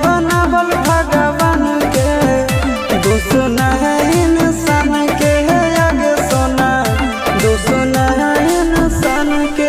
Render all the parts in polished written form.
बनावल भगवान के, दोष न है इंसान के, आगे सोना दोष न है इंसान के।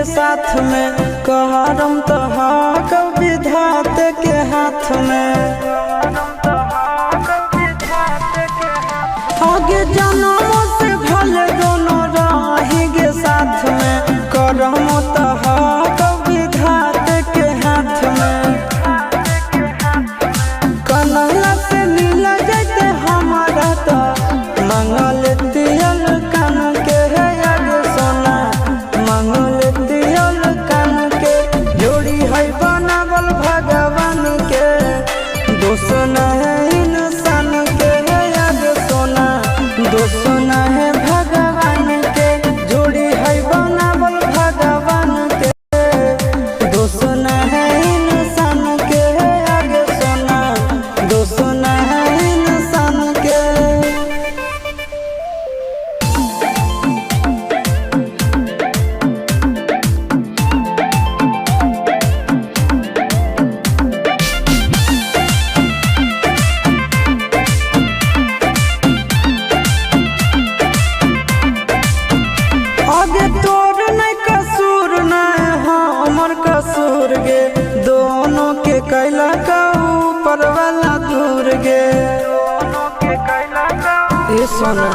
साथ में कहरम तो विधात के हाथ में, आगे जन्मों से भले दोनों रहेंगे साथ में, करम तो विधात के हाथ में। कन्हैया से मिल जाते हमारा तो मंगल तियल कान के, है आगे सोना मंगल बनावल भगवान के, दोष न है इंसान के, आगे सोना दोष न है भगवान के। जोड़ी है बनावल भगवान के, दोष न है इंसान के, आगे सोना दोष न है इंसान के। आगे तोर नहीं कसूर नहीं हमर कसूर गे, दोनों के कैला का ऊपर वाला दूर गे। ये सोना